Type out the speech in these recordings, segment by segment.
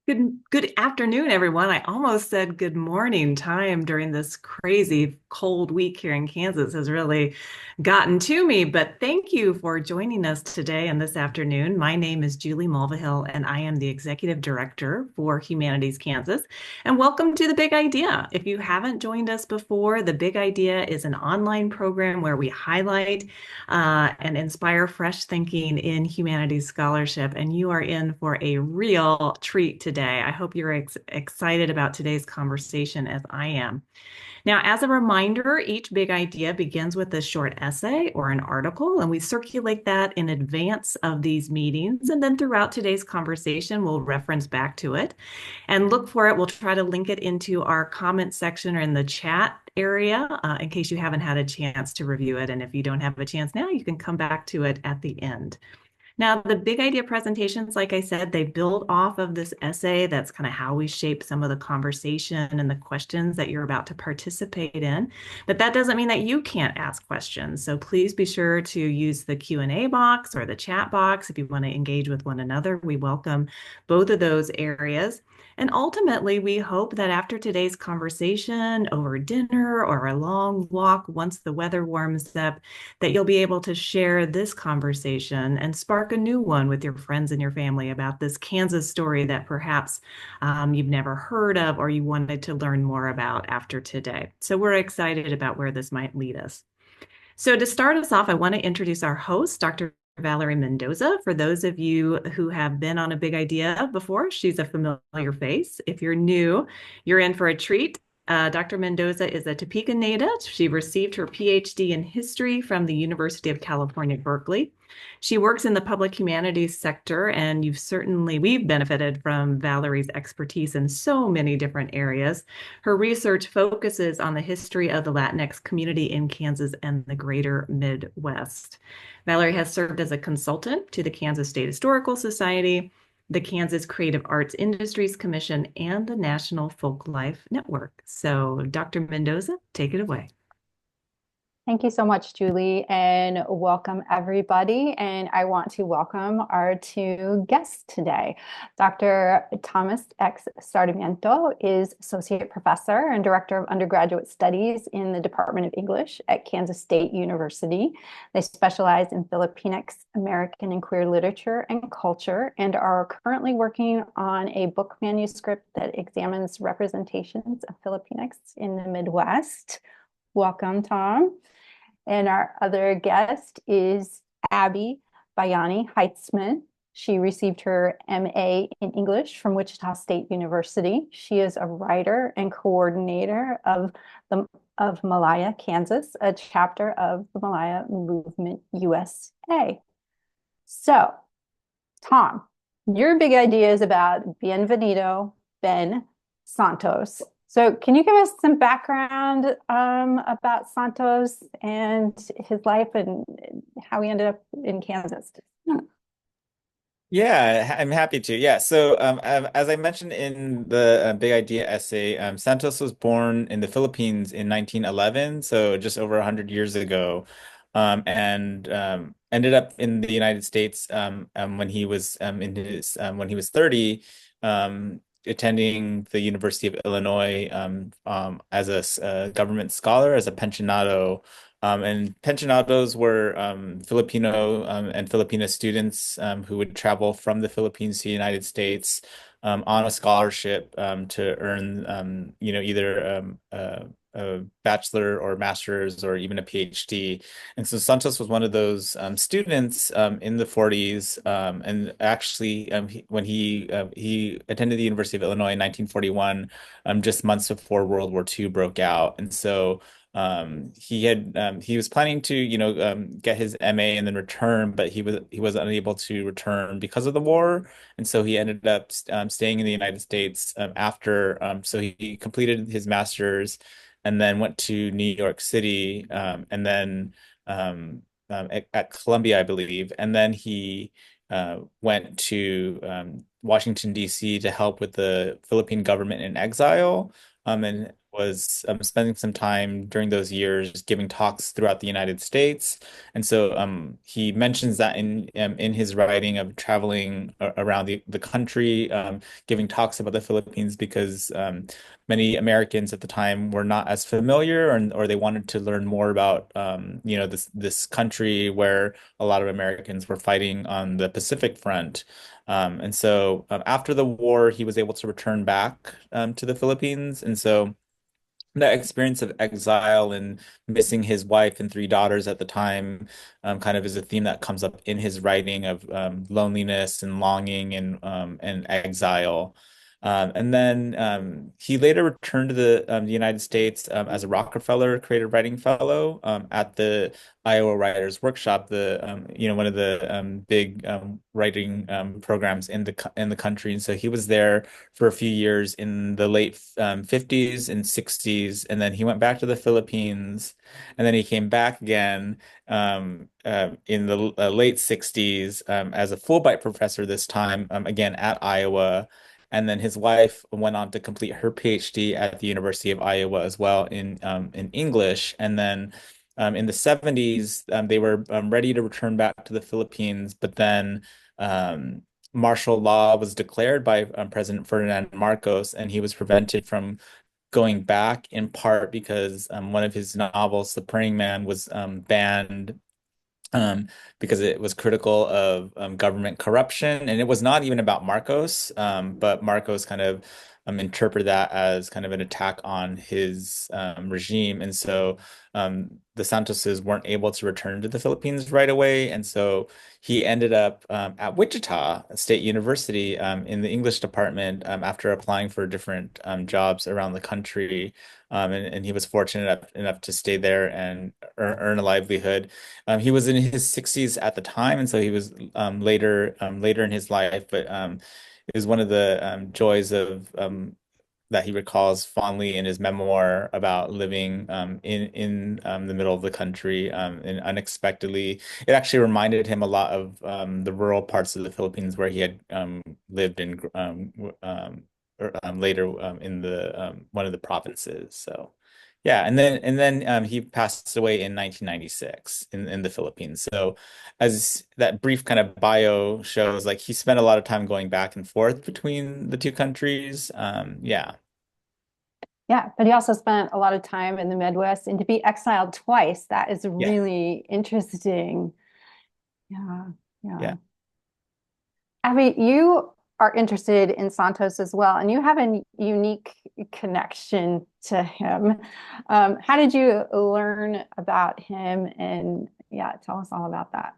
Good afternoon, everyone. I almost said good morning. Time during this crazy cold week here in Kansas has really gotten to me, but thank you for joining us today and this afternoon. My name is Julie Mulvihill, and I am the Executive Director for Humanities Kansas. And welcome to The Big Idea. If you haven't joined us before, The Big Idea is an online program where we highlight and inspire fresh thinking in humanities scholarship. And you are in for a real treat today. I hope you're excited about today's conversation as I am. Now, as a reminder, each big idea begins with a short essay or an article, and we circulate that in advance of these meetings. And then throughout today's conversation, we'll reference back to it and look for it. We'll try to link it into our comment section or in the chat area in case you haven't had a chance to review it. And if you don't have a chance now, you can come back to it at the end. Now, the big idea presentations, like I said, they build off of this essay. That's kind of how we shape some of the conversation and the questions that you're about to participate in. But that doesn't mean that you can't ask questions. So please be sure to use the Q&A box or the chat box if you want to engage with one another. We welcome both of those areas. And ultimately, we hope that after today's conversation over dinner or a long walk, once the weather warms up, that you'll be able to share this conversation and spark a new one with your friends and your family about this Kansas story that perhaps you've never heard of or you wanted to learn more about after today. So we're excited about where this might lead us. So to start us off, I want to introduce our host, Dr. Valerie Mendoza. For those of you who have been on a big idea before, she's a familiar face. If you're new, you're in for a treat. Dr. Mendoza is a Topeka native. She received her PhD in history from the University of California, Berkeley. She works in the public humanities sector, and we've benefited from Valerie's expertise in so many different areas. Her research focuses on the history of the Latinx community in Kansas and the greater Midwest. Valerie has served as a consultant to the Kansas State Historical Society, the Kansas Creative Arts Industries Commission, and the National Folklife Network. So, Dr. Mendoza, take it away. Thank you so much, Julie, and welcome everybody. And I want to welcome our two guests today. Dr. Thomas X. Sarmiento is Associate Professor and Director of Undergraduate Studies in the Department of English at Kansas State University. They specialize in Filipinx, American and Queer Literature and Culture, and are currently working on a book manuscript that examines representations of Filipinx in the Midwest. Welcome, Tom. And our other guest is Abby Bayani-Heitzman. She received her MA in English from Wichita State University. She is a writer and coordinator of Malaya, Kansas, a chapter of the Malaya Movement USA. So, Tom, your big idea is about Bienvenido Santos. So can you give us some background about Santos and his life and how he ended up in Kansas? Yeah, I'm happy to. Yeah, so as I mentioned in the Big Idea essay, Santos was born in the Philippines in 1911, so just over 100 years ago, and ended up in the United States when he was when he was 30. Attending the University of Illinois as a government scholar, as a pensionado. And pensionados were Filipino and Filipina students who would travel from the Philippines to the United States on a scholarship to earn, either a bachelor or master's or even a PhD. And so Santos was one of those students in the 40s. And actually, when he attended the University of Illinois in 1941, just months before World War II broke out. And so he was planning to get his MA and then return, but he was unable to return because of the war, and so he ended up staying in the United States after. So he completed his master's and then went to New York City, and then at Columbia, I believe, and then he went to Washington, D.C. to help with the Philippine government in exile, and was spending some time during those years giving talks throughout the United States. And so he mentions that in his writing of traveling around the country, giving talks about the Philippines because many Americans at the time were not as familiar or they wanted to learn more about this country where a lot of Americans were fighting on the Pacific Front. And so after the war, he was able to return back to the Philippines. And so that experience of exile and missing his wife and three daughters at the time kind of is a theme that comes up in his writing of loneliness and longing and exile. And then he later returned to the United States as a Rockefeller Creative Writing Fellow at the Iowa Writers Workshop, the one of the big writing programs in the country. And so he was there for a few years in the late 50s and 60s, and then he went back to the Philippines, and then he came back again in the late 60s as a Fulbright professor this time again at Iowa. And then his wife went on to complete her PhD at the University of Iowa as well in English. And then in the 70s, they were ready to return back to the Philippines, but then martial law was declared by President Ferdinand Marcos, and he was prevented from going back in part because one of his novels, The Praying Man, was banned because it was critical of government corruption. And it was not even about Marcos, but Marcos kind of interpreted that as kind of an attack on his regime. And so the Santoses weren't able to return to the Philippines right away. And so he ended up at Wichita State University in the English department after applying for different jobs around the country. And he was fortunate enough to stay there and earn a livelihood. He was in his 60s at the time, and so he was later in his life. But it was one of the joys of that he recalls fondly in his memoir about living in the middle of the country and unexpectedly. It actually reminded him a lot of the rural parts of the Philippines where he had lived in later in the one of the provinces. So yeah, and then he passed away in 1996 in the Philippines. So as that brief kind of bio shows, like he spent a lot of time going back and forth between the two countries. Yeah. Yeah, but he also spent a lot of time in the Midwest, and to be exiled twice, that is Yeah. really interesting. Yeah, yeah. Yeah. Abby, you are interested in Santos as well, and you have a unique connection to him. How did you learn about him? And yeah, tell us all about that.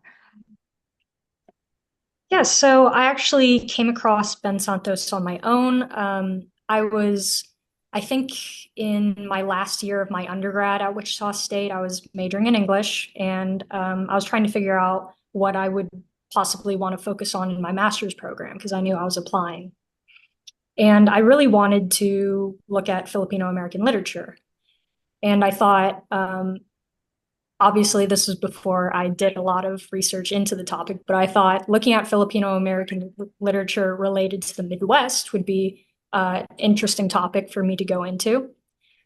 Yeah, so I actually came across Ben Santos on my own. I think, in my last year of my undergrad at Wichita State, I was majoring in English, and I was trying to figure out what I would possibly want to focus on in my master's program because I knew I was applying. And I really wanted to look at Filipino American literature. And I thought, obviously, this was before I did a lot of research into the topic, but I thought looking at Filipino American literature related to the Midwest would be an interesting topic for me to go into.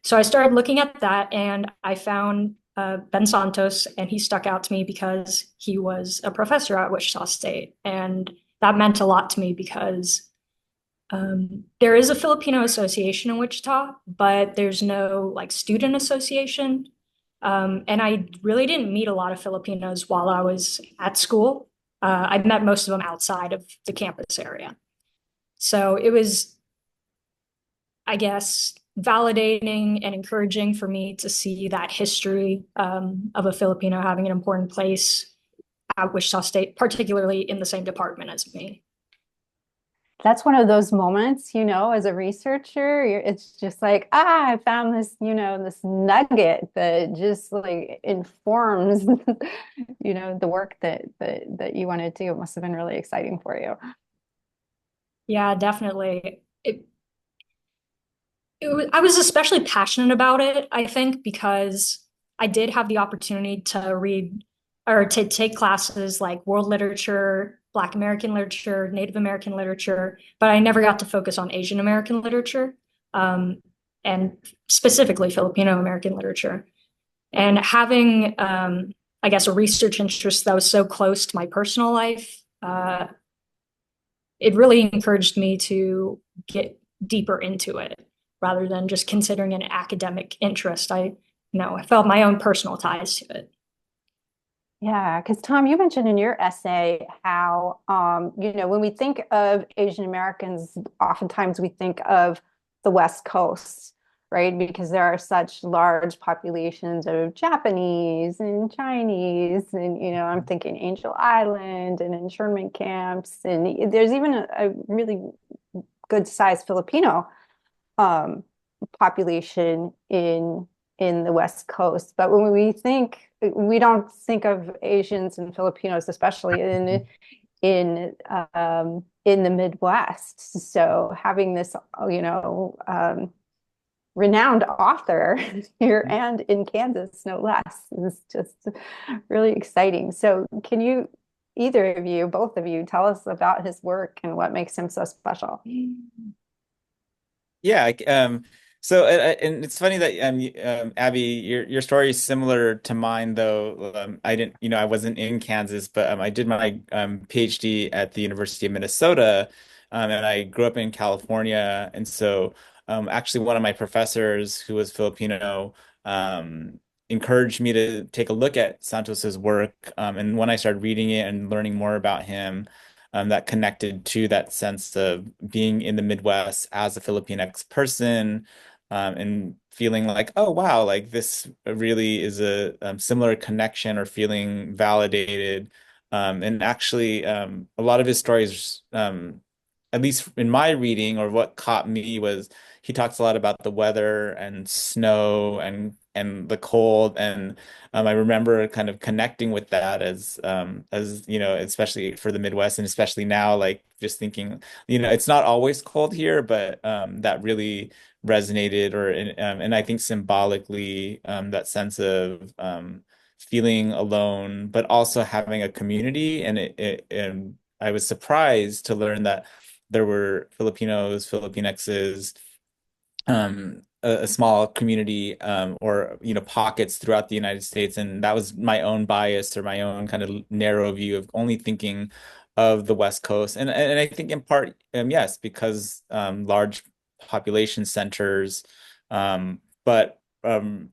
So I started looking at that, and I found Ben Santos, and he stuck out to me because he was a professor at Wichita State. And that meant a lot to me because there is a Filipino association in Wichita, but there's no like student association. And I really didn't meet a lot of Filipinos while I was at school. I met most of them outside of the campus area. So it was, I guess, validating and encouraging for me to see that history of a Filipino having an important place at Wichita State, particularly in the same department as me. That's one of those moments, as a researcher, it's just like, I found this, this nugget that just like informs, the work that you want to do. It must have been really exciting for you. Yeah, definitely. I was especially passionate about it, I think, because I did have the opportunity to read or to take classes like world literature, Black American literature, Native American literature, but I never got to focus on Asian American literature. and specifically Filipino American literature. And having, I guess, a research interest that was so close to my personal life, it really encouraged me to get deeper into it rather than just considering an academic interest. I felt my own personal ties to it. Yeah, because Tom, you mentioned in your essay how, when we think of Asian Americans, oftentimes we think of the West Coast, right? Because there are such large populations of Japanese and Chinese, and, I'm thinking Angel Island and internment camps, and there's even a really good sized Filipino um, population in the West Coast. But when we don't think of Asians and Filipinos, especially in the Midwest. So having this, renowned author here and in Kansas, no less, is just really exciting. So can you, either of you, both of you, tell us about his work and what makes him so special? Yeah, so and it's funny that Abby, your story is similar to mine, though. I didn't, I wasn't in Kansas, but I did my PhD at the University of Minnesota, and I grew up in California, and so actually one of my professors who was Filipino encouraged me to take a look at Santos's work, and when I started reading it and learning more about him, that connected to that sense of being in the Midwest as a Filipinx person, and feeling like, oh wow, like this really is a similar connection or feeling validated. And actually, a lot of his stories, at least in my reading, or what caught me, was he talks a lot about the weather and snow and the cold, and I remember kind of connecting with that as especially for the Midwest, and especially now, like just thinking, it's not always cold here, but that really resonated, and I think symbolically, that sense of feeling alone, but also having a community, and I was surprised to learn that there were Filipinos, Filipinxes, a small community, or pockets throughout the United States, and that was my own bias or my own kind of narrow view of only thinking of the West Coast, and I think in part, yes, because large population centers, but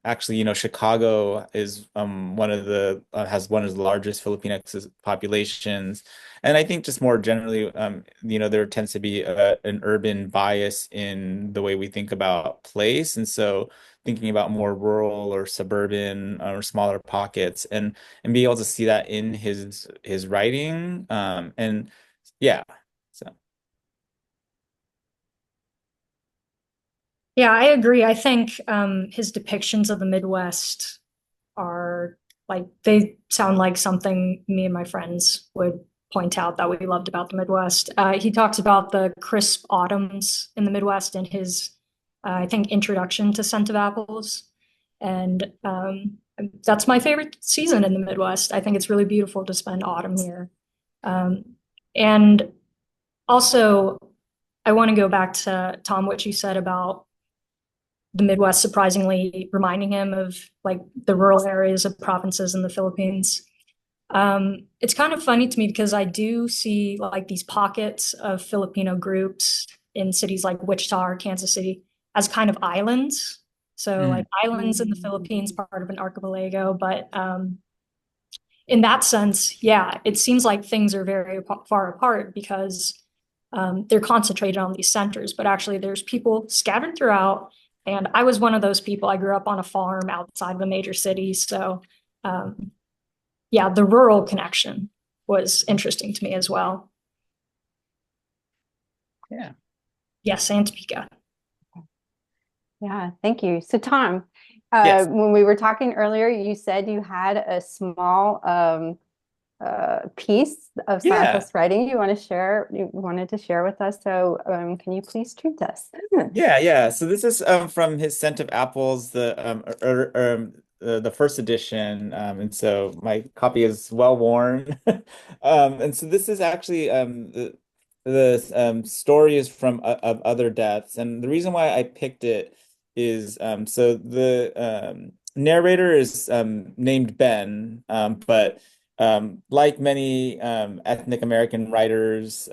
actually, Chicago is one of the has one of the largest Filipinx populations, and I think just more generally, there tends to be an urban bias in the way we think about place. And so thinking about more rural or suburban, or smaller pockets, and be able to see that in his writing. And yeah, so. Yeah, I agree. I think his depictions of the Midwest are like, they sound like something me and my friends would point out that we loved about the Midwest. He talks about the crisp autumns in the Midwest in his, I think, introduction to Scent of Apples. And that's my favorite season in the Midwest. I think it's really beautiful to spend autumn here. And also, I want to go back to, Tom, what you said about the Midwest surprisingly reminding him of like the rural areas of provinces in the Philippines. It's kind of funny to me because I do see like these pockets of Filipino groups in cities like Wichita or Kansas City as kind of islands. So like islands in the Philippines, part of an archipelago. But in that sense, yeah, it seems like things are very far apart because they're concentrated on these centers, but actually there's people scattered throughout. And I was one of those people. I grew up on a farm outside of a major city. So yeah, the rural connection was interesting to me as well. Yeah. Yes, and Topeka. Yeah, thank you. So Tom, Yes. when we were talking earlier, you said you had a small piece of Santos writing you wanted to share with us. So can you please treat us? Yeah. So this is from his Scent of Apples, the first edition, and so my copy is well worn. And so this is actually the story is from of other deaths, and the reason why I picked it is so the narrator is named Ben, but like many ethnic American writers,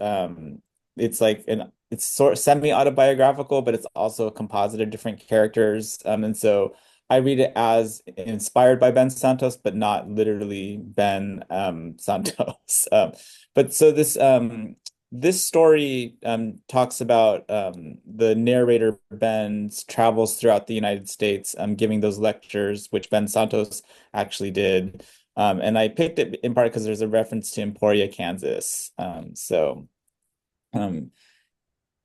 it's sort of semi-autobiographical, but it's also a composite of different characters. And so I read it as inspired by Ben Santos, but not literally Ben Santos. But so this story talks about the narrator Ben's travels throughout the United States, giving those lectures, which Ben Santos actually did. And I picked it in part because there's a reference to Emporia, Kansas. Um,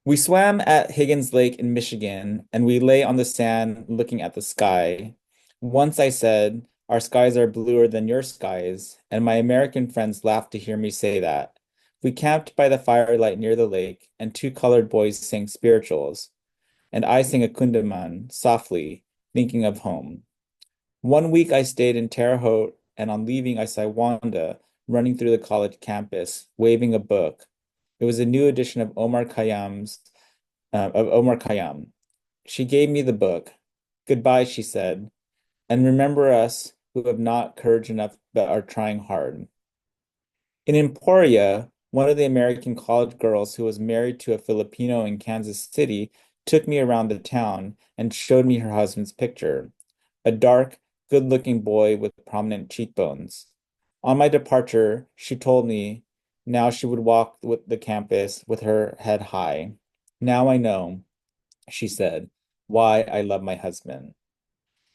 we swam at Higgins Lake in Michigan, and we lay on the sand looking at the sky. Once I said, "Our skies are bluer than your skies," and my American friends laughed to hear me say that. We camped by the firelight near the lake, and two colored boys sang spirituals, and I sang a kundaman softly, thinking of home. One week I stayed in Terre Haute, and on leaving I saw Wanda running through the college campus, waving a book. It was a new edition of Omar Khayyam. She gave me the book. "Goodbye," she said, "and remember us who have not courage enough but are trying hard." In Emporia, one of the American college girls who was married to a Filipino in Kansas City took me around the town and showed me her husband's picture, a dark, good-looking boy with prominent cheekbones. On my departure, she told me now she would walk with the campus with her head high. "Now I know," she said, "why I love my husband."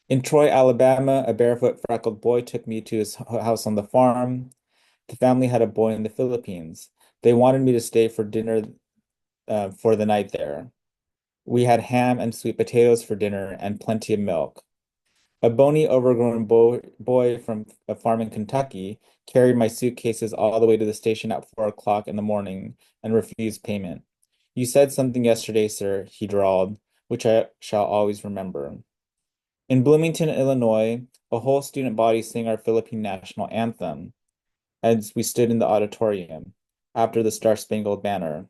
In Troy, Alabama, a barefoot, freckled boy took me to his house on the farm. The family had a boy in the Philippines. They wanted me to stay for dinner for the night there. We had ham and sweet potatoes for dinner and plenty of milk. A bony, overgrown boy from a farm in Kentucky carried my suitcases all the way to the station at 4 o'clock in the morning and refused payment. "You said something yesterday, sir," he drawled, "which I shall always remember." In Bloomington, Illinois, a whole student body sang our Philippine national anthem as we stood in the auditorium after the Star-Spangled Banner.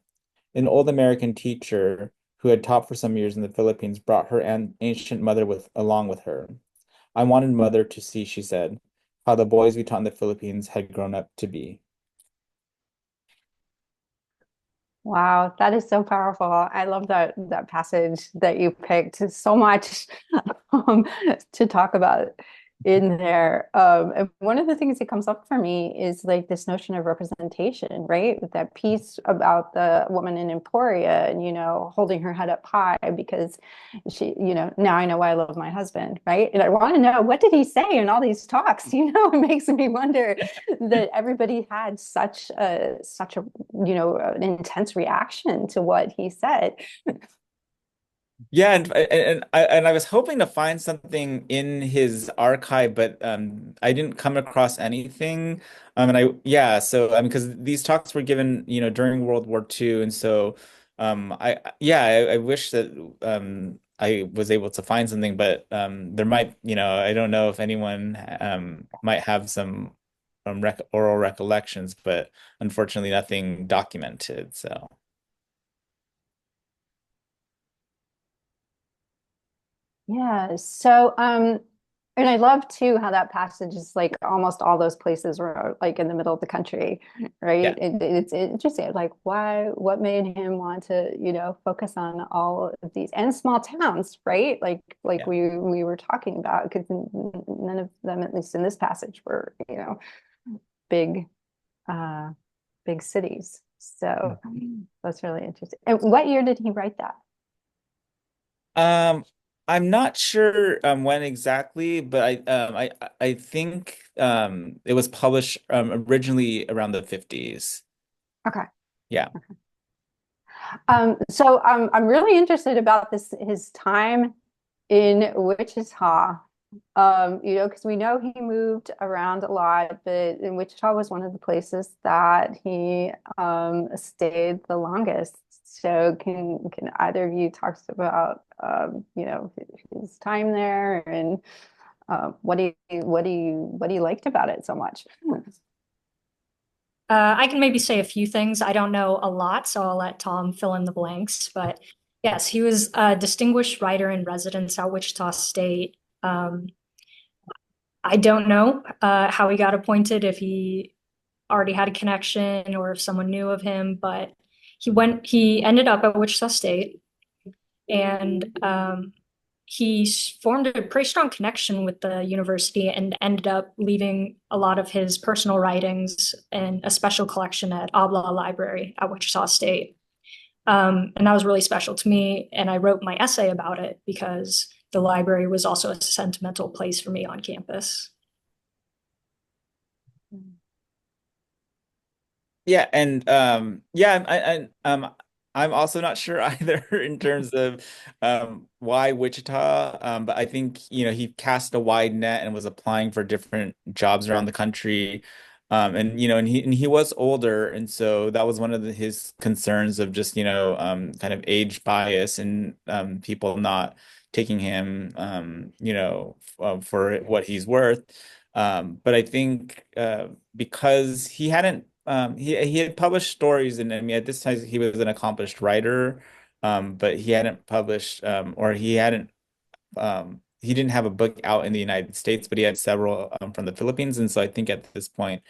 An old American teacher who had taught for some years in the Philippines brought her ancient mother along with her. "I wanted mother to see," she said, "how the boys we taught in the Philippines had grown up to be." Wow, that is so powerful. I love that passage that you picked. It's so much um, to talk about in there. And one of the things that comes up for me is like this notion of representation, right? With that piece about the woman in Emporia and, holding her head up high because she, now I know why I love my husband, right? And I want to know, what did he say in all these talks? It makes me wonder that everybody had such a an intense reaction to what he said. Yeah, and I was hoping to find something in his archive, but I didn't come across anything. So because these talks were given, during World War II, and so I wish that I was able to find something, but there might, I don't know if anyone might have some oral recollections, but unfortunately nothing documented. So. Yeah. So, and I love too how that passage is like almost all those places were like in the middle of the country, right? Yeah. It's interesting, like what made him want to, focus on all of these and small towns, right? Like Yeah. we were talking about, because none of them, at least in this passage, were, big, uh, big cities. So that's really interesting. And what year did he write that? Um, I'm not sure when exactly, but I think it was published originally around the 50s. Okay. Yeah. So I'm really interested about his time in Wichita. Because we know he moved around a lot, but in Wichita was one of the places that he stayed the longest. So can either of you talk about his time there and what he liked about it so much? I can maybe say a few things. I don't know a lot, so I'll let Tom fill in the blanks. But Yes, he was a distinguished writer in residence at Wichita State. I don't know how he got appointed, if he already had a connection or if someone knew of him, but he ended up at Wichita State, and he formed a pretty strong connection with the university and ended up leaving a lot of his personal writings in a special collection at Abla Library at Wichita State. And that was really special to me. And I wrote my essay about it because the library was also a sentimental place for me on campus. Yeah, and I'm also not sure either in terms of why Wichita. But I think, he cast a wide net and was applying for different jobs around the country. And he was older, and so that was one of his concerns of just, kind of age bias and people not taking him for what he's worth. But I think because he hadn't he had published stories, and I mean at this time he was an accomplished writer, but he hadn't published or he didn't have a book out in the United States, but he had several from the Philippines. And so I think at this point,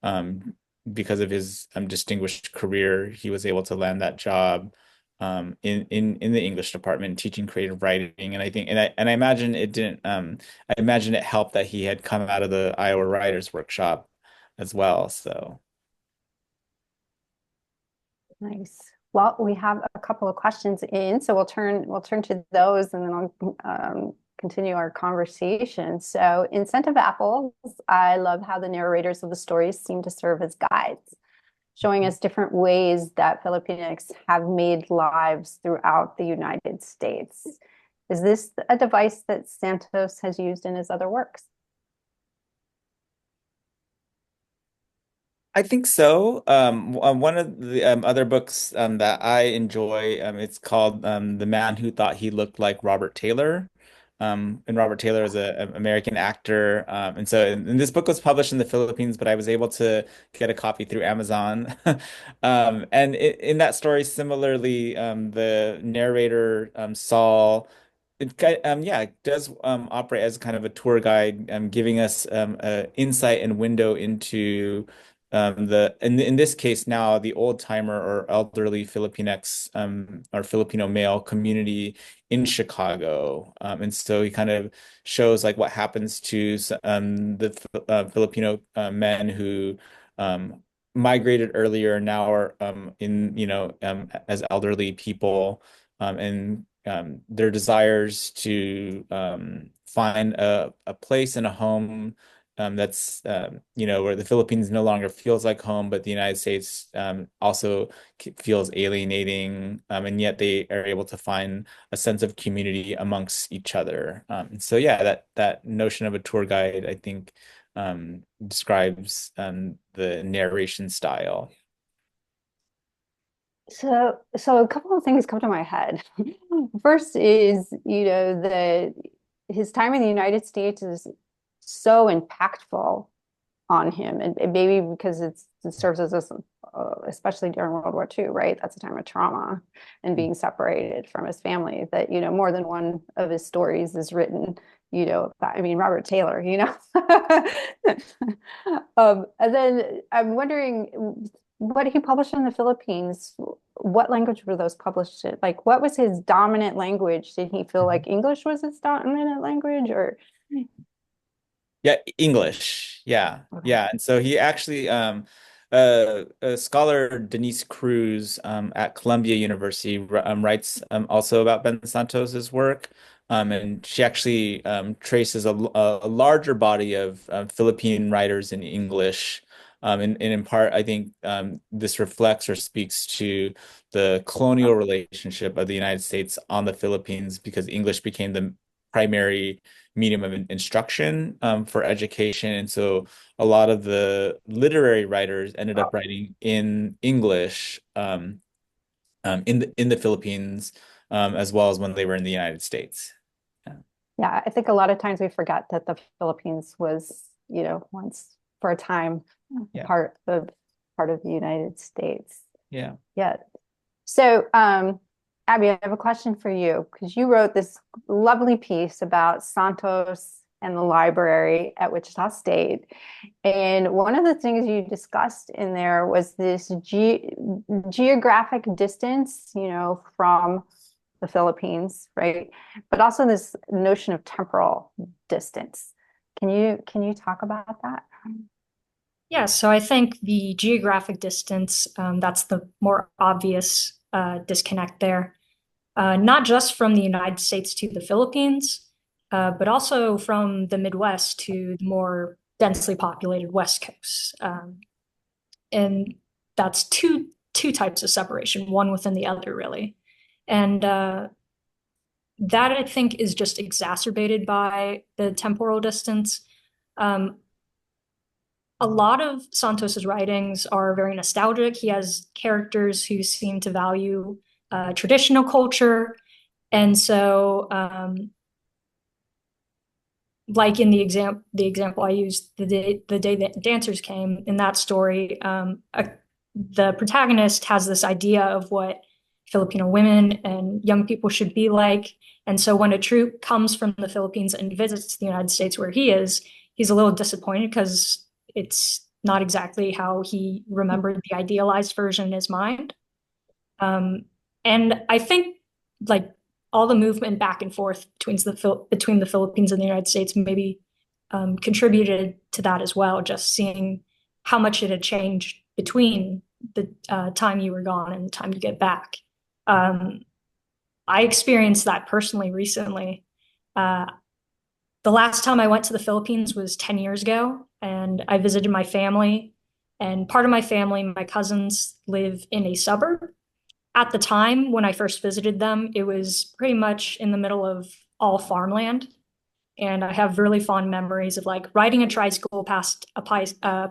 um, because of his distinguished career, he was able to land that job in the English department teaching creative writing. And I think and I imagine it didn't I imagine it helped that he had come out of the Iowa Writers Workshop as well. So Nice. Well, we have a couple of questions in, so we'll turn to those, and then I'll continue our conversation. So, in Scent of Apples, I love how the narrators of the stories seem to serve as guides, showing us different ways that Filipinx have made lives throughout the United States. Is this a device that Santos has used in his other works? I think so. One of the other books that I enjoy, it's called The Man Who Thought He Looked Like Robert Taylor. And Robert Taylor is an American actor. And this book was published in the Philippines, but I was able to get a copy through Amazon. And in that story, similarly, the narrator, Saul, it does operate as kind of a tour guide, giving us insight and window into in this case now the old timer or elderly Filipinx or Filipino male community in Chicago. And so he kind of shows like what happens to the Filipino men who migrated earlier, now are in as elderly people, and their desires to find a place and a home that's where the Philippines no longer feels like home, but the United States also feels alienating, and yet they are able to find a sense of community amongst each other. And so yeah, that notion of a tour guide, I think, describes the narration style. So a couple of things come to my head. First is, that his time in the United States is so impactful on him, and maybe because it serves as this, especially during World War II, right? That's a time of trauma and being separated from his family. That more than one of his stories is written, about, I mean, Robert Taylor, and then I'm wondering what he published in the Philippines. What language were those published in? Like, what was his dominant language? Did he feel like English was his dominant language, or? Yeah, English. Yeah. Okay. Yeah. And so he actually scholar Denise Cruz at Columbia University writes also about Ben Santos's work. And she actually traces a larger body of Philippine writers in English. And in part, I think this reflects or speaks to the colonial relationship of the United States on the Philippines, because English became the primary medium of instruction for education. And so a lot of the literary writers ended up writing in English in the Philippines, as well as when they were in the United States. Yeah. Yeah, I think a lot of times we forget that the Philippines was, once for a time Yeah. part of the United States. Yeah. Yeah. So Abby, I have a question for you because you wrote this lovely piece about Santos and the library at Wichita State. And one of the things you discussed in there was this geographic distance, from the Philippines, right? But also this notion of temporal distance. Can you talk about that? Yeah, so I think the geographic distance, that's the more obvious disconnect there. Not just from the United States to the Philippines, but also from the Midwest to the more densely populated West Coast. And that's two types of separation, one within the other, really. And that I think is just exacerbated by the temporal distance. Um, a lot of Santos's writings are very nostalgic. He has characters who seem to value traditional culture. And so, like in the example I used, the day that dancers came in that story, the protagonist has this idea of what Filipino women and young people should be like. And so when a troupe comes from the Philippines and visits the United States where he is, he's a little disappointed because it's not exactly how he remembered the idealized version in his mind. Um, and I think like all the movement back and forth between the Philippines and the United States maybe contributed to that as well. Just seeing how much it had changed between the time you were gone and the time you get back. Um, I experienced that personally recently. Uh, the last time I went to the Philippines was 10 years ago, and I visited my family. And part of my family, my cousins, live in a suburb. At the time when I first visited them, it was pretty much in the middle of all farmland. And I have really fond memories of like riding a tricycle past a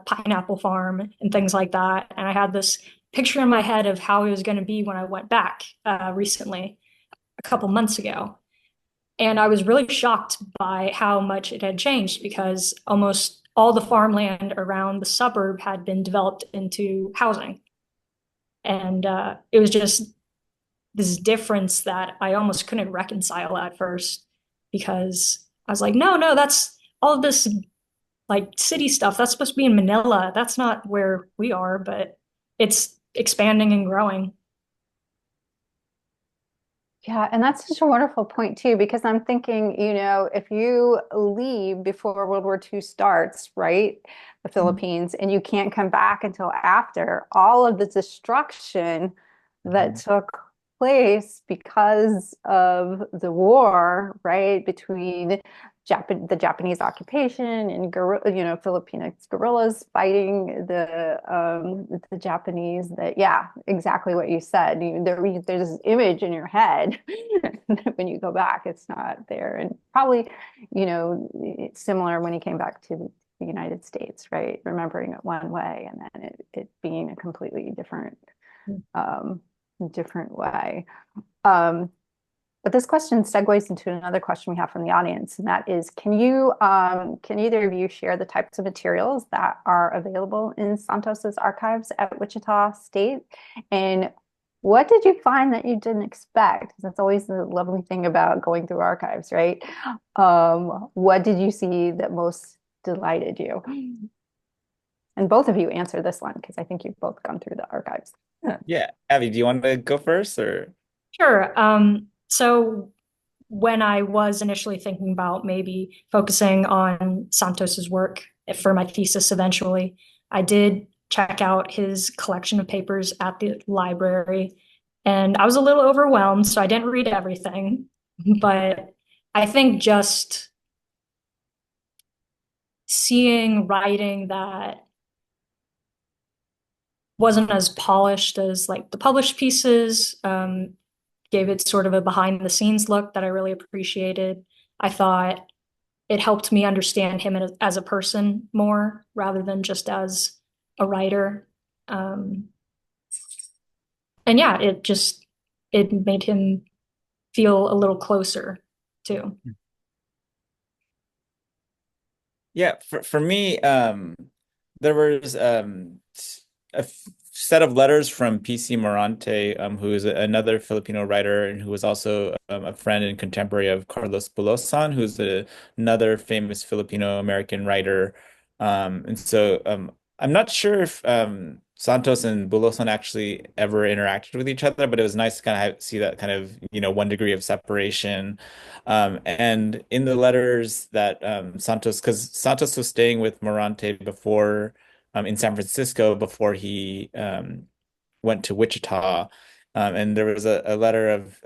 pineapple farm and things like that. And I had this picture in my head of how it was going to be when I went back recently, a couple months ago. And I was really shocked by how much it had changed because almost all the farmland around the suburb had been developed into housing. And it was just this difference that I almost couldn't reconcile at first because I was like, no, no, that's all of this like city stuff. That's supposed to be in Manila. That's not where we are, but it's expanding and growing. Yeah, and that's such a wonderful point too, because I'm thinking, if you leave before World War II starts, right, the Philippines, and you can't come back until after, all of the destruction that took place because of the war, right, between the Japanese occupation and Filipino guerrillas fighting the Japanese. That yeah, exactly what you said. There's this image in your head when you go back, it's not there, and probably it's similar when he came back to the United States, right? Remembering it one way and then it being a completely different way. But this question segues into another question we have from the audience, and that is, can either of you share the types of materials that are available in Santos's archives at Wichita State? And what did you find that you didn't expect? That's always the lovely thing about going through archives, right? What did you see that most delighted you? And both of you answer this one because I think you've both gone through the archives. Yeah, Abby, do you want to go first or? Sure. So when I was initially thinking about maybe focusing on Santos's work for my thesis eventually, I did check out his collection of papers at the library, and I was a little overwhelmed, so I didn't read everything. But I think just seeing writing that wasn't as polished as like the published pieces, gave it sort of a behind the scenes look that I really appreciated. I thought it helped me understand him as a person more rather than just as a writer. Um, and yeah, it made him feel a little closer too. Yeah, for me, there was set of letters from PC Morante, who is another Filipino writer and who was also a friend and contemporary of Carlos Bulosan, who's another famous Filipino American writer. And so I'm not sure if Santos and Bulosan actually ever interacted with each other, but it was nice to kind of see that kind of, 1 degree of separation. And in the letters that Santos, because Santos was staying with Morante before in San Francisco before he went to Wichita. And there was a letter of,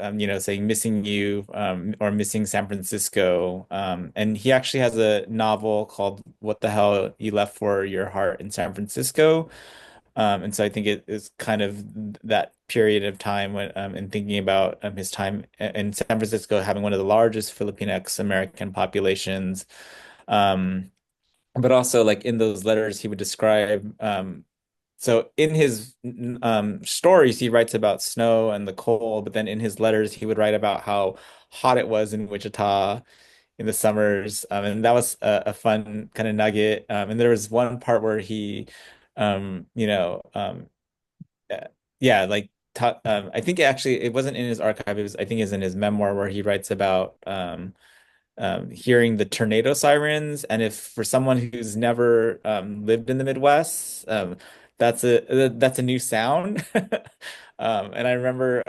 saying missing you or missing San Francisco. And he actually has a novel called What the Hell You Left for Your Heart in San Francisco. And so I think it is kind of that period of time when, and thinking about his time in San Francisco having one of the largest Filipinx American populations. But also like in those letters, he would describe so in his stories, he writes about snow and the cold, but then in his letters, he would write about how hot it was in Wichita in the summers. And that was a fun kind of nugget. And there was one part where he, um, you know, um, uh, yeah, like I think actually it wasn't in his archive. It was, I think, is in his memoir where he writes about hearing the tornado sirens. And if for someone who's never lived in the Midwest, that's a new sound. And I remember,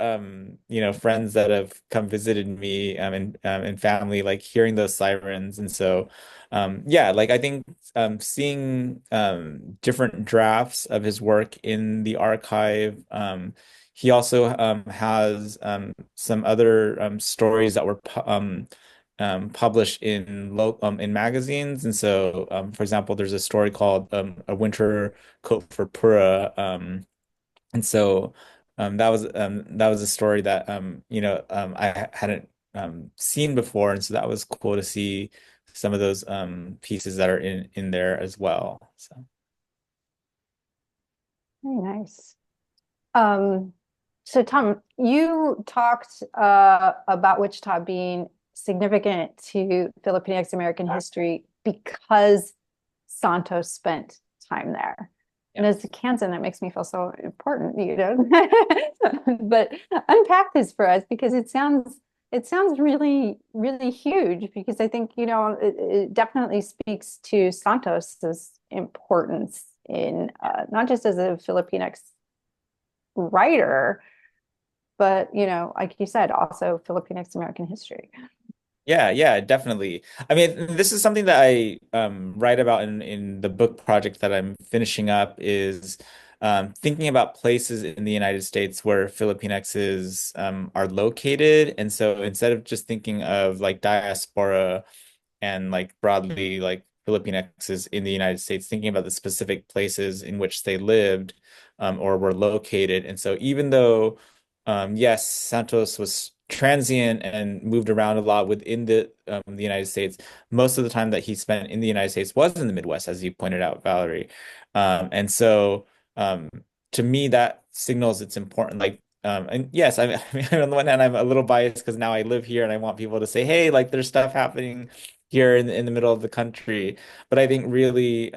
friends that have come visited me and family like hearing those sirens. And so, yeah, like I think seeing different drafts of his work in the archive. He also has some other stories that were published in magazines. And so, for example, there's a story called A Winter Coat for Pura. And so that was a story that I hadn't seen before. And so that was cool to see some of those pieces that are in there as well. So Very nice. So Tom, you talked about Wichita being significant to Filipinx American history because Santos spent time there. And as a Kansan, that makes me feel so important, But unpack this for us because it sounds really, really huge because I think, it definitely speaks to Santos's importance in not just as a Filipinx writer, but like you said, also Filipinx American history. yeah, definitely. I mean, this is something that I write about in the book project that I'm finishing up is thinking about places in the United States where Filipinxs are located. And so instead of just thinking of like diaspora and like broadly like Filipinxs in the United States, thinking about the specific places in which they lived or were located. And so even though yes, Santos was transient and moved around a lot within the United States. Most of the time that he spent in the United States was in the Midwest, as you pointed out, Valerie. And so to me, that signals it's important. Like, and yes, I mean, on the one hand, I'm a little biased because now I live here and I want people to say, hey, like there's stuff happening here in the middle of the country. But I think really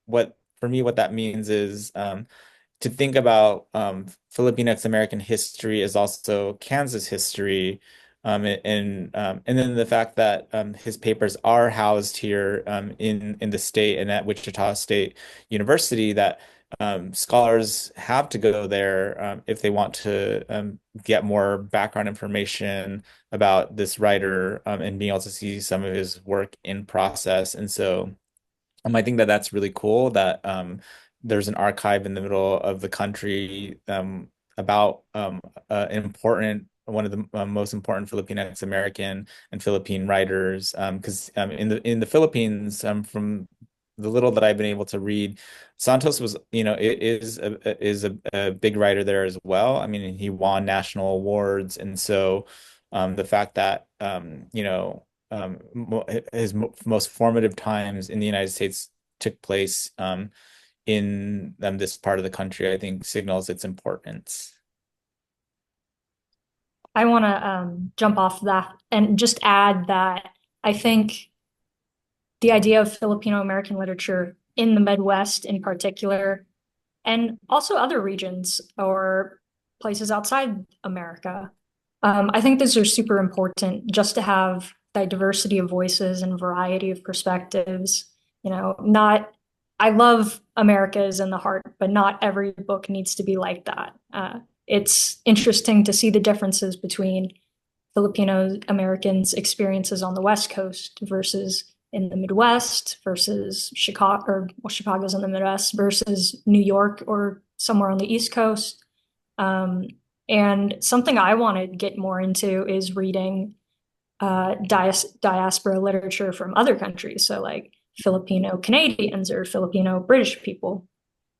what for me, what that means is to think about Filipinx American history is also Kansas history, and then the fact that his papers are housed here in the state and at Wichita State University, that scholars have to go there if they want to get more background information about this writer and being able to see some of his work in process. And so I think that that's really cool that there's an archive in the middle of the country about important one of the most important Filipinx American and Philippine writers. Because in the Philippines, from the little that I've been able to read, Santos was, is a big writer there as well. I mean, he won national awards, and so the fact that his most formative times in the United States took place in this part of the country, I think signals its importance. I want to jump off that and just add that I think the idea of Filipino American literature in the Midwest in particular and also other regions or places outside America. I think those are super important just to have that diversity of voices and variety of perspectives. Not, I love America is in the heart, but not every book needs to be like that. It's interesting to see the differences between Filipino Americans' experiences on the West Coast versus in the Midwest versus Chicago, or well, Chicago's in the Midwest versus New York or somewhere on the East Coast. And something I want to get more into is reading diaspora literature from other countries. So like Filipino Canadians or Filipino British people,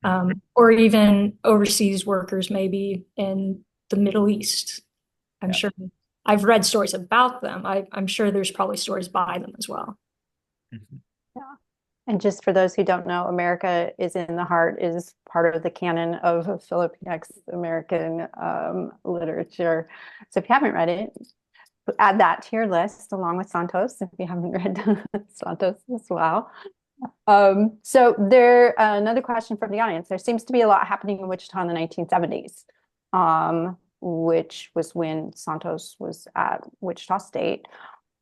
or even overseas workers, maybe in the Middle East. I'm Yeah. sure I've read stories about them. I'm sure there's probably stories by them as well. Mhm. Yeah. And just for those who don't know, America is in the Heart is part of the canon of Filipinx American literature. So if you haven't read it, add that to your list along with Santos if you haven't read Santos as well. So there, another question from the audience. There seems to be a lot happening in Wichita in the 1970s, which was when Santos was at Wichita State.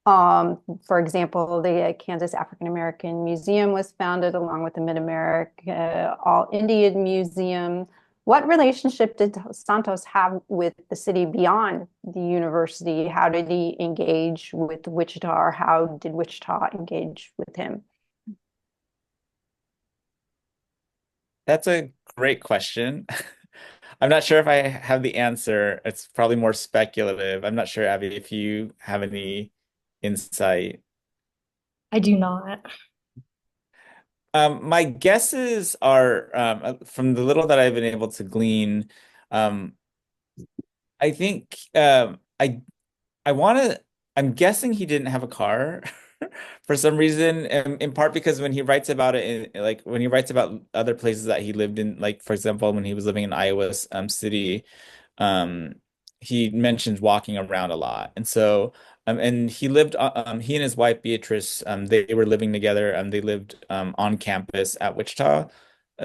For example, the Kansas African American Museum was founded along with the Mid-America All Indian Museum. What relationship did Santos have with the city beyond the university? How did he engage with Wichita, or how did Wichita engage with him? That's a great question. I'm not sure if I have the answer. It's probably more speculative. I'm not sure, Abby, if you have any insight. I do not. My guesses are from the little that I've been able to glean. Um, I think I want to. I'm guessing he didn't have a car for some reason, in part because when he writes about it, like when he writes about other places that he lived in, like for example, when he was living in Iowa City, um, he mentions walking around a lot, and so and he lived. He and his wife Beatrice, they were living together. They lived on campus at Wichita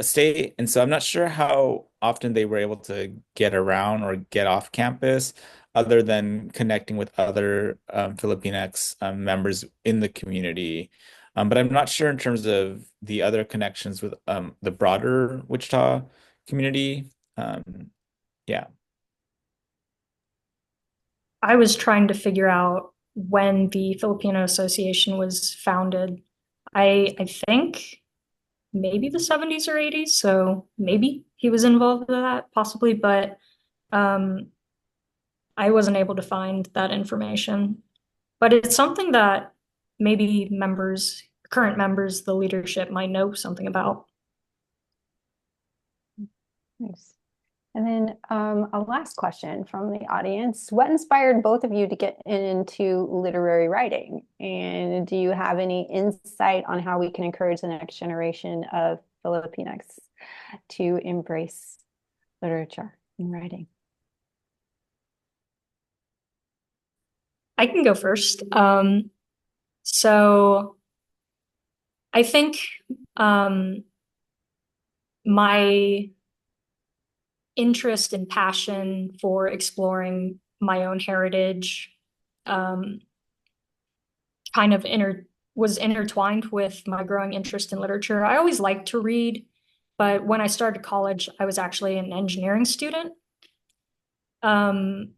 State, and so I'm not sure how often they were able to get around or get off campus other than connecting with other Filipinx members in the community. But I'm not sure in terms of the other connections with the broader Wichita community. Yeah. I was trying to figure out when the Filipino Association was founded. I think maybe the 70s or 80s, so maybe he was involved with that, possibly, but um, I wasn't able to find that information. But it's something that maybe current members, the leadership might know something about. Nice. And then a last question from the audience. What inspired both of you to get into literary writing? And do you have any insight on how we can encourage the next generation of Filipinx to embrace literature and writing? I can go first. So I think my interest and passion for exploring my own heritage um, kind of was intertwined with my growing interest in literature. I always liked to read, but when I started college, I was actually an engineering student. And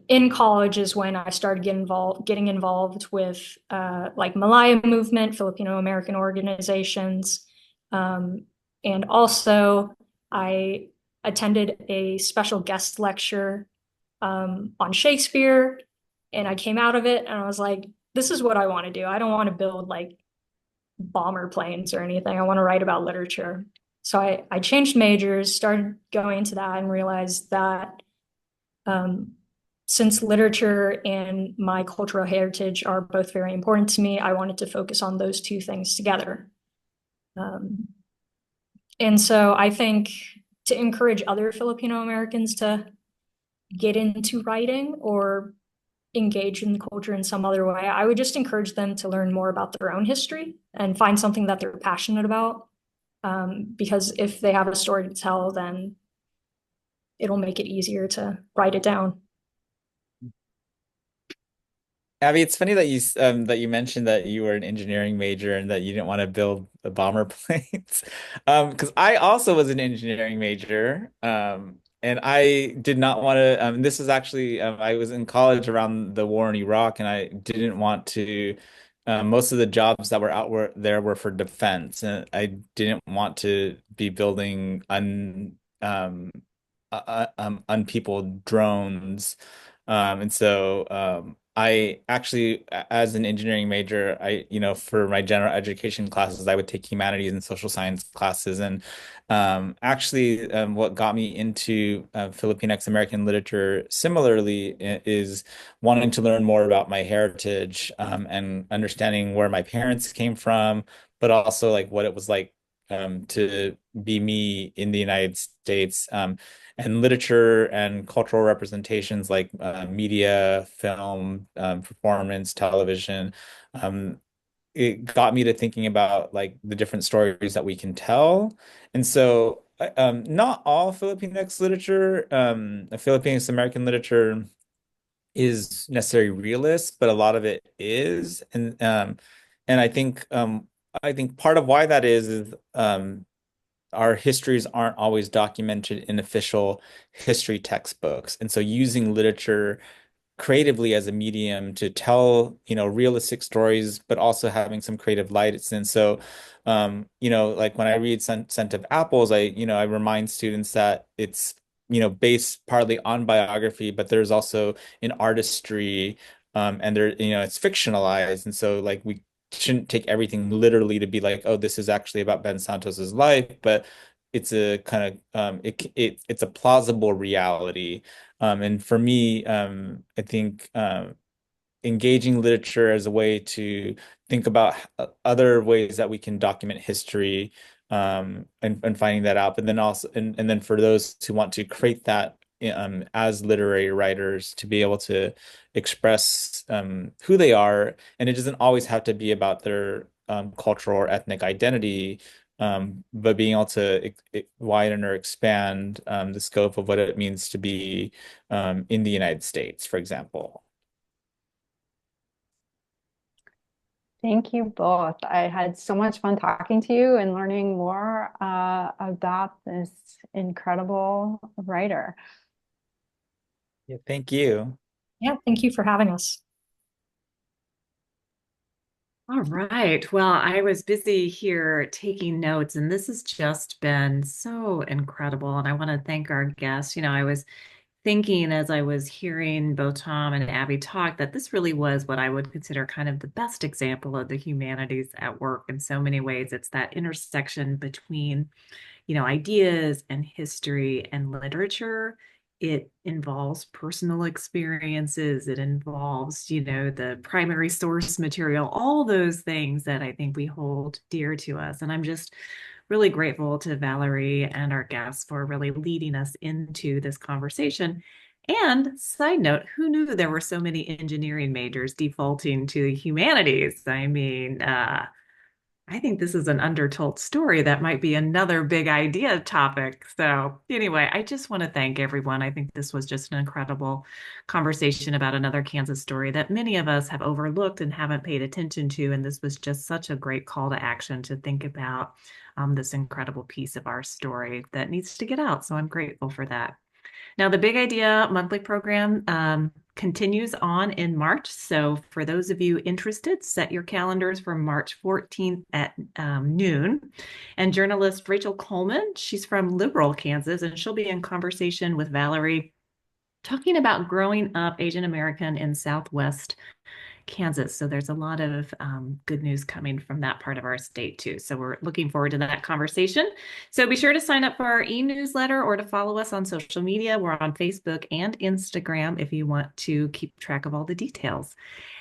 in college is when I started getting involved with like Malaya movement, Filipino American organizations, and also I attended a special guest lecture on Shakespeare, and I came out of it and I was like, this is what I want to do. I don't want to build like bomber planes or anything. I want to write about literature. So I changed majors, started going into that, and realized that since literature and my cultural heritage are both very important to me, I wanted to focus on those two things together. And so I think to encourage other Filipino Americans to get into writing or engage in the culture in some other way, I would just encourage them to learn more about their own history and find something that they're passionate about. because if they have a story to tell, then it'll make it easier to write it down. Abby, it's funny that that you mentioned that you were an engineering major and that you didn't want to build the bomber planes. Because I also was an engineering major. And I did not want to, this was actually, I was in college around the war in Iraq, and I didn't want to, most of the jobs that were there were for defense, and I didn't want to be building unpeopled drones. And so I actually, as an engineering major, for my general education classes, I would take humanities and social science classes. And what got me into Filipinx American literature similarly is wanting to learn more about my heritage, and understanding where my parents came from, but also like what it was like to be me in the United States. And literature and cultural representations like media, film, performance, television. Um, it got me to thinking about like the different stories that we can tell. And so, not all Filipinx literature, Filipinx American literature is necessarily realist, but a lot of it is. And I think part of why that is our histories aren't always documented in official history textbooks. And so using literature creatively as a medium to tell, realistic stories, but also having some creative lights. And so, like when I read Scent of Apples, I remind students that it's, based partly on biography, but there's also an artistry, and there, it's fictionalized. And so like we shouldn't take everything literally to be like, oh, this is actually about Ben Santos's life, but it's a kind of it's a plausible reality. And for me, I think engaging literature as a way to think about other ways that we can document history, and finding that out. But then also, and then for those who want to create that as literary writers, to be able to express who they are, and it doesn't always have to be about their cultural or ethnic identity, but being able to widen or expand the scope of what it means to be in the United States, for example. Thank you both. I had so much fun talking to you and learning more about this incredible writer. Yeah, thank you. Yeah, thank you for having us. All right. Well, I was busy here taking notes, and this has just been so incredible. And I want to thank our guests. I was thinking as I was hearing both Tom and Abby talk that this really was what I would consider kind of the best example of the humanities at work in so many ways. It's that intersection between ideas and history and literature. It involves personal experiences. It involves, the primary source material, all those things that I think we hold dear to us. And I'm just really grateful to Valerie and our guests for really leading us into this conversation. And side note, who knew there were so many engineering majors defaulting to the humanities? I mean, I think this is an undertold story that might be another big idea topic. So, anyway, I just want to thank everyone. I think this was just an incredible conversation about another Kansas story that many of us have overlooked and haven't paid attention to. And this was just such a great call to action to think about this incredible piece of our story that needs to get out. So, I'm grateful for that. Now, the Big Idea monthly program continues on in March. So for those of you interested, set your calendars for March 14th at noon. And journalist Rachel Coleman, she's from Liberal, Kansas, and she'll be in conversation with Valerie talking about growing up Asian American in Southwest Kansas. So there's a lot of good news coming from that part of our state too. So we're looking forward to that conversation. So be sure to sign up for our e-newsletter or to follow us on social media. We're on Facebook and Instagram if you want to keep track of all the details.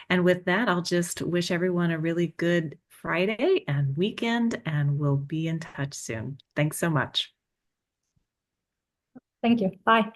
And with that, I'll just wish everyone a really good Friday and weekend, and we'll be in touch soon. Thanks so much. Thank you. Bye.